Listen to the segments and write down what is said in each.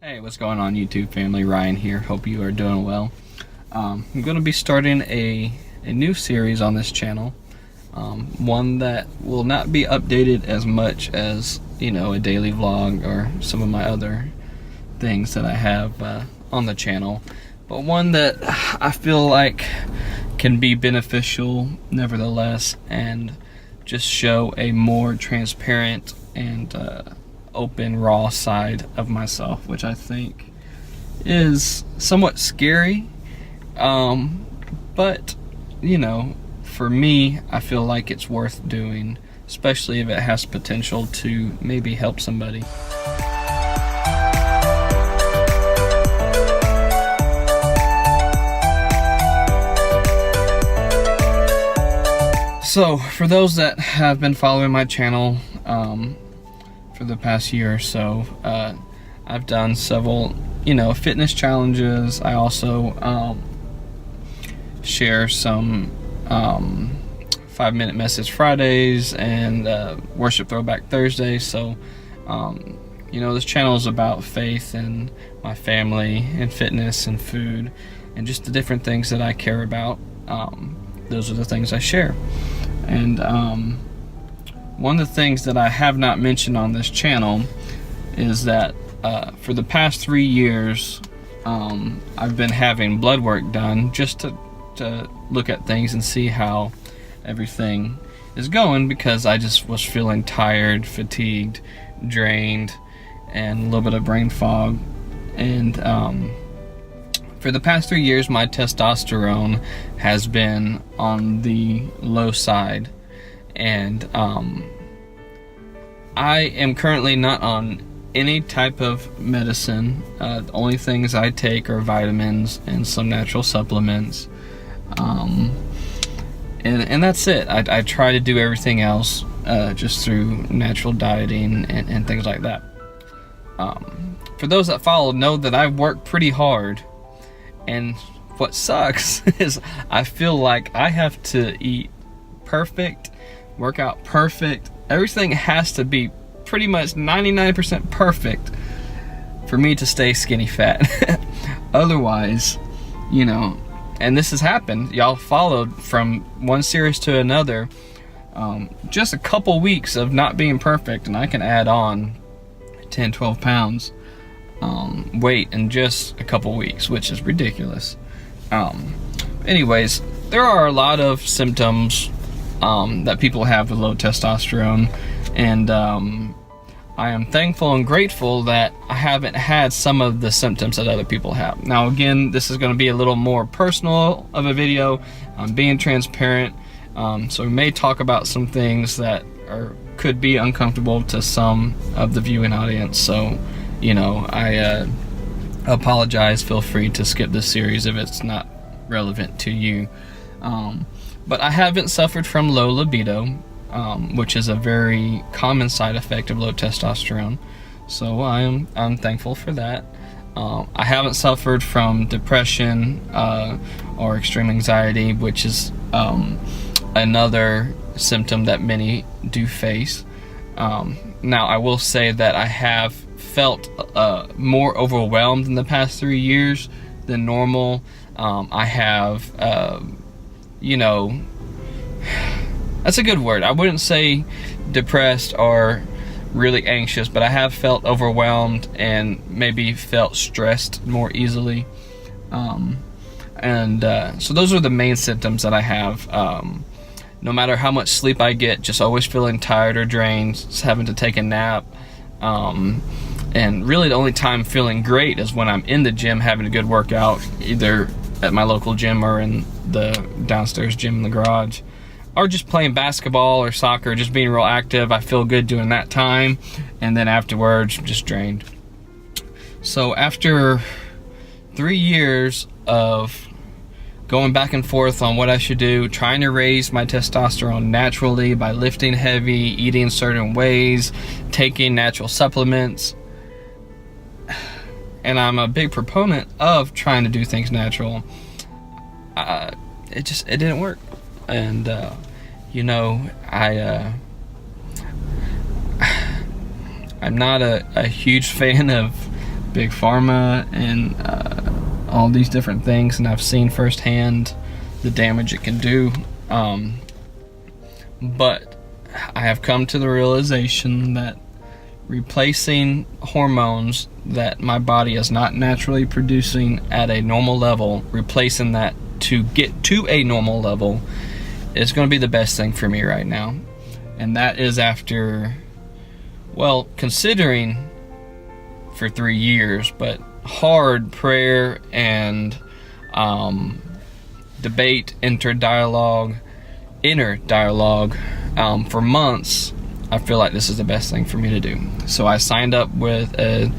Hey, what's going on YouTube family? Ryan here. Hope you are doing well. I'm going to be starting a new series on this channel. One that will not be updated as much as, a daily vlog or some of my other things that I have on the channel. But one that I feel like can be beneficial nevertheless and just show a more transparent and open, raw side of myself, which I think is somewhat scary, but for me, I feel like it's worth doing, especially if it has potential to maybe help somebody. So for those that have been following my channel for the past year or so, I've done several fitness challenges. I also share some 5-minute message Fridays and worship throwback Thursdays. So this channel is about faith and my family and fitness and food and just the different things that I care about. Those are the things I share. And one of the things that I have not mentioned on this channel is that for the past 3 years, I've been having blood work done just to look at things and see how everything is going, because I just was feeling tired, fatigued, drained, and a little bit of brain fog. And for the past 3 years, my testosterone has been on the low side, and I am currently not on any type of medicine. The only things I take are vitamins and some natural supplements, and that's it. I try to do everything else just through natural dieting and things like that. For those that follow know that I work pretty hard, and what sucks is I feel like I have to eat perfect, work out perfect. Everything has to be pretty much 99% perfect for me to stay skinny fat. Otherwise, and this has happened. Y'all followed from one series to another. Just a couple weeks of not being perfect, and I can add on 10, 12 pounds weight in just a couple weeks, which is ridiculous. Anyways, there are a lot of symptoms that people have with low testosterone, and I am thankful and grateful that I haven't had some of the symptoms that other people have. Now again, this is going to be a little more personal of a video. I'm being transparent, so we may talk about some things that could be uncomfortable to some of the viewing audience. So I apologize. Feel free to skip this series if it's not relevant to you. But I haven't suffered from low libido, which is a very common side effect of low testosterone. So I'm thankful for that. I haven't suffered from depression or extreme anxiety, which is another symptom that many do face. Now I will say that I have felt more overwhelmed in the past 3 years than normal. I have that's a good word. I wouldn't say depressed or really anxious, but I have felt overwhelmed and maybe felt stressed more easily. So those are the main symptoms that I have. No matter how much sleep I get, just always feeling tired or drained, just having to take a nap. And really the only time feeling great is when I'm in the gym having a good workout, either at my local gym or in the downstairs gym in the garage, or just playing basketball or soccer, just being real active. I feel good doing that time, and then afterwards, just drained. So after 3 years of going back and forth on what I should do, trying to raise my testosterone naturally by lifting heavy, eating certain ways, taking natural supplements, and I'm a big proponent of trying to do things natural, it didn't work. And I'm not a huge fan of big pharma and all these different things, and I've seen firsthand the damage it can do. But I have come to the realization that replacing hormones that my body is not naturally producing at a normal level, replacing that to get to a normal level, is going to be the best thing for me right now. And that is after, well, considering for 3 years, but hard prayer and debate, inner dialogue for months. I feel like this is the best thing for me to do. So I signed up with a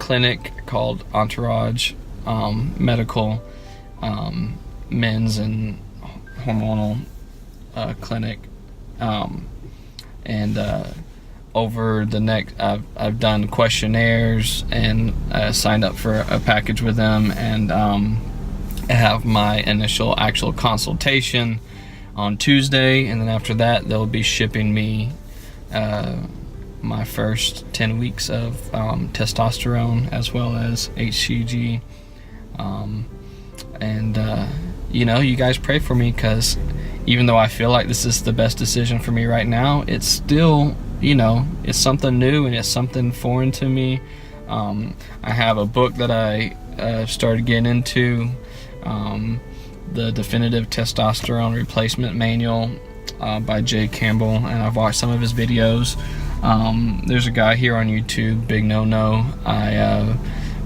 clinic called Entourage Medical Men's and Hormonal Clinic, and over the next, I've done questionnaires and signed up for a package with them, and have my initial actual consultation on Tuesday, and then after that they'll be shipping me my first 10 weeks of testosterone as well as HCG, and you guys pray for me, because even though I feel like this is the best decision for me right now, it's still, it's something new and it's something foreign to me. I have a book that I started getting into, the Definitive Testosterone Replacement Manual by Jay Campbell, and I've watched some of his videos. There's a guy here on YouTube, Big No No. I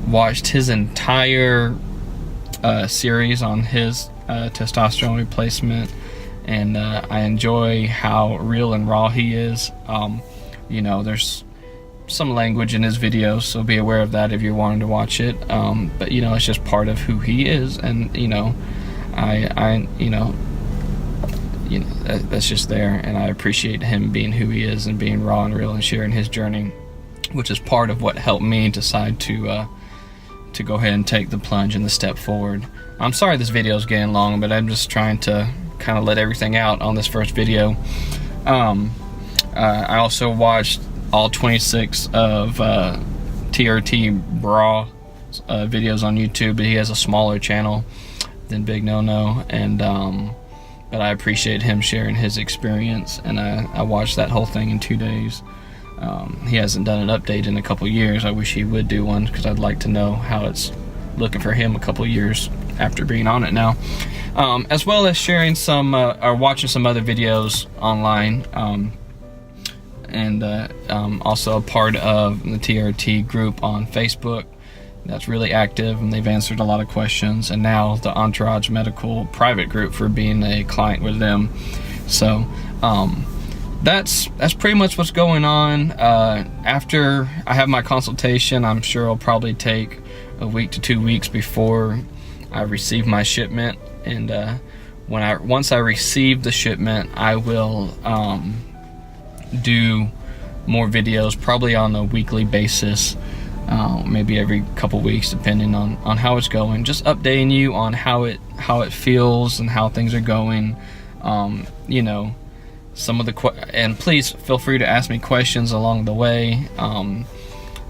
watched his entire series on his testosterone replacement, and I enjoy how real and raw he is. There's some language in his videos, so be aware of that if you're wanting to watch it. But it's just part of who he is, and that's just there, and I appreciate him being who he is and being raw and real and sharing his journey, which is part of what helped me decide to go ahead and take the plunge and the step forward. I'm sorry this video is getting long, but I'm just trying to kind of let everything out on this first video. I also watched all 26 of TRT Bra videos on YouTube, but he has a smaller channel than Big No No, and but I appreciate him sharing his experience, and I watched that whole thing in 2 days. He hasn't done an update in a couple years. I wish he would do one, because I'd like to know how it's looking for him a couple years after being on it now, as well as sharing some or watching some other videos online, and also a part of the TRT group on Facebook that's really active, and they've answered a lot of questions, and now the Entourage Medical private group for being a client with them. So that's pretty much what's going on. After I have my consultation, I'm sure it'll probably take a week to 2 weeks before I receive my shipment, and once I receive the shipment, I will do more videos, probably on a weekly basis, maybe every couple weeks, depending on how it's going, just updating you on how it feels and how things are going. Some of the and please feel free to ask me questions along the way.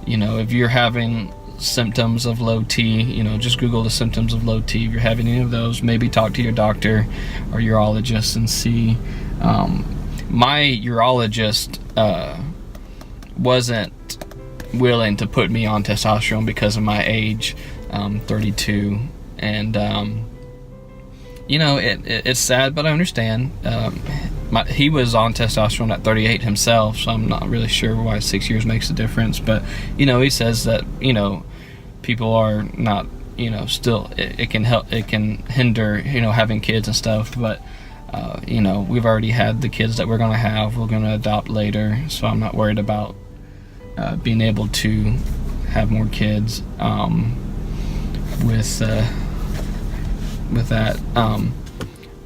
If you're having symptoms of low T, just Google the symptoms of low T. If you're having any of those, maybe talk to your doctor or urologist and see. My urologist wasn't willing to put me on testosterone because of my age, 32, and it's sad, but I understand. He was on testosterone at 38 himself, so I'm not really sure why 6 years makes a difference, but he says that people are not, still it can help, it can hinder having kids and stuff, but we've already had the kids that we're going to have. We're going to adopt later, so I'm not worried about being able to have more kids with that.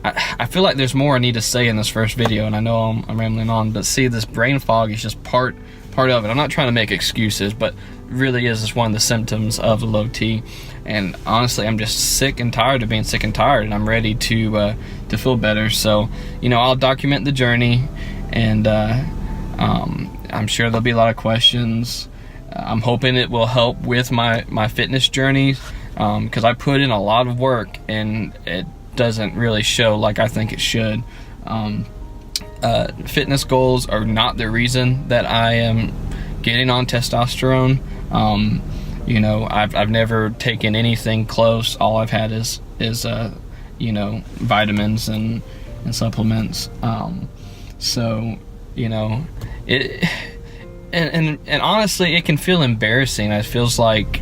I feel like there's more I need to say in this first video, and I know I'm rambling on, but see, this brain fog is just part of it. I'm not trying to make excuses, but really is just one of the symptoms of the low T, and honestly, I'm just sick and tired of being sick and tired, and I'm ready to feel better. So I'll document the journey, and I'm sure there'll be a lot of questions. I'm hoping it will help with my fitness journey, because I put in a lot of work and it doesn't really show like I think it should. Fitness goals are not the reason that I am getting on testosterone. You know, I've never taken anything close. All I've had is you know, vitamins and supplements. So, you know, it and honestly, it can feel embarrassing. It feels like,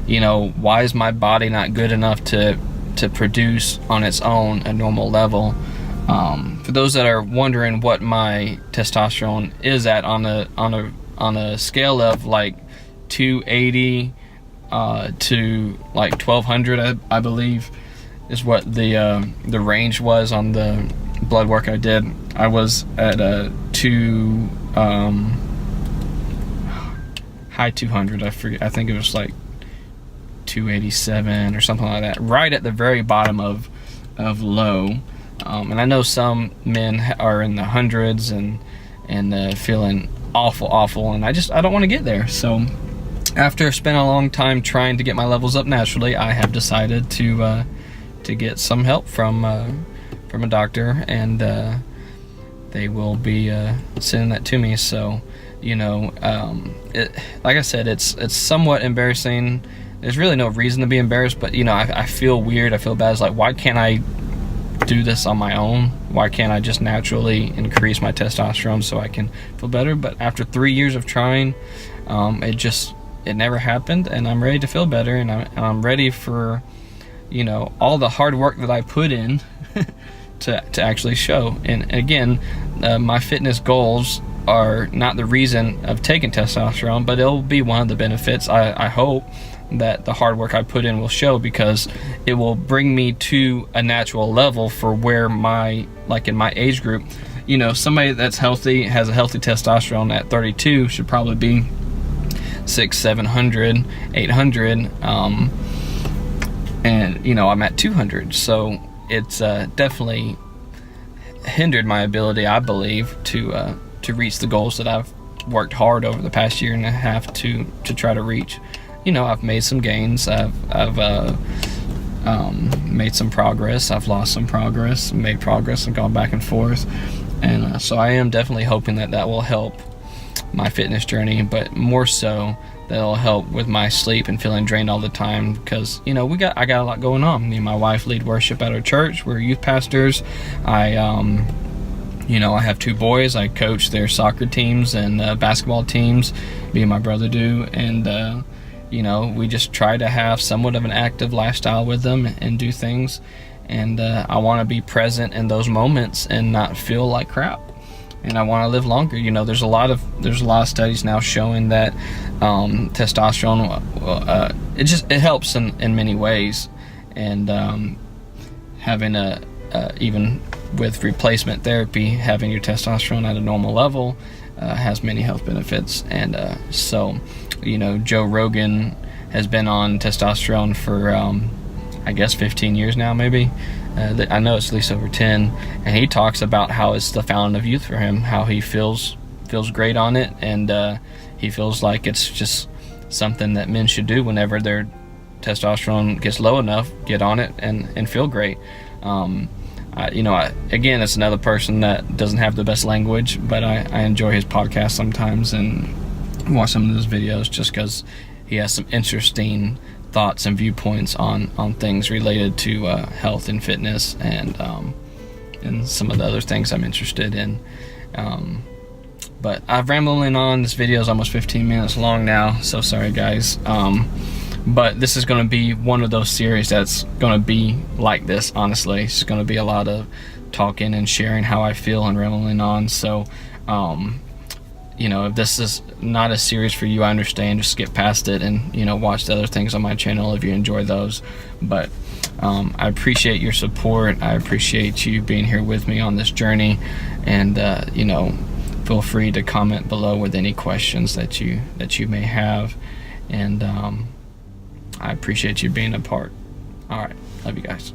you know, why is my body not good enough to produce on its own a normal level? For those that are wondering what my testosterone is at on a scale of like 280 to like 1200, I believe is what the range was on the blood work I did. I was at a high 200. I forget. I think it was like 287 or something like that. Right at the very bottom of low. And I know some men are in the hundreds and feeling awful, and I don't want to get there. So after spending a long time trying to get my levels up naturally, I have decided to get some help from a doctor, and they will be sending that to me. So, you know, like I said, it's somewhat embarrassing. There's really no reason to be embarrassed, but you know, I feel weird. I feel bad. It's like, why can't I do this on my own? Why can't I just naturally increase my testosterone so I can feel better? But after 3 years of trying, it never happened, and I'm ready to feel better, and I'm ready for, you know, all the hard work that I put in to actually show. And again, my fitness goals are not the reason of taking testosterone, but it'll be one of the benefits. I hope that the hard work I put in will show, because it will bring me to a natural level for where in my age group, you know, somebody that's healthy, has a healthy testosterone at 32 should probably be 600, 700, 800, and you know, I'm at 200, so it's definitely hindered my ability, I believe, to reach the goals that I've worked hard over the past year and a half to try to reach. You know, I've made some gains. I've made some progress. I've lost some progress, made progress, and gone back and forth. And so I am definitely hoping that will help my fitness journey, but more so that'll help with my sleep and feeling drained all the time, because you know, I got a lot going on. Me and my wife lead worship at our church. We're youth pastors. You know, I have 2 boys. I coach their soccer teams and basketball teams. Me and my brother do, and you know, we just try to have somewhat of an active lifestyle with them and do things. And I want to be present in those moments and not feel like crap. And I want to live longer. You know, there's a lot of studies now showing that testosterone it helps in many ways. And having even with replacement therapy, having your testosterone at a normal level has many health benefits. And so, you know, Joe Rogan has been on testosterone for I guess 15 years now, maybe. I know it's at least over 10, and he talks about how it's the fountain of youth for him, how he feels great on it, and he feels like it's just something that men should do whenever their testosterone gets low enough. Get on it and feel great. You know, again, it's another person that doesn't have the best language, but I enjoy his podcast sometimes and watch some of his videos just because he has some interesting thoughts and viewpoints on things related to health and fitness and some of the other things I'm interested in. But I've rambling on. This video is almost 15 minutes long now, so sorry guys. But this is going to be one of those series that's going to be like this, honestly. It's going to be a lot of talking and sharing how I feel and rambling on. So you know, if this is not a series for you, I understand. Just skip past it and, you know, watch the other things on my channel if you enjoy those. But I appreciate your support. I appreciate you being here with me on this journey. And, you know, feel free to comment below with any questions that you may have. And I appreciate you being a part. All right. Love you guys.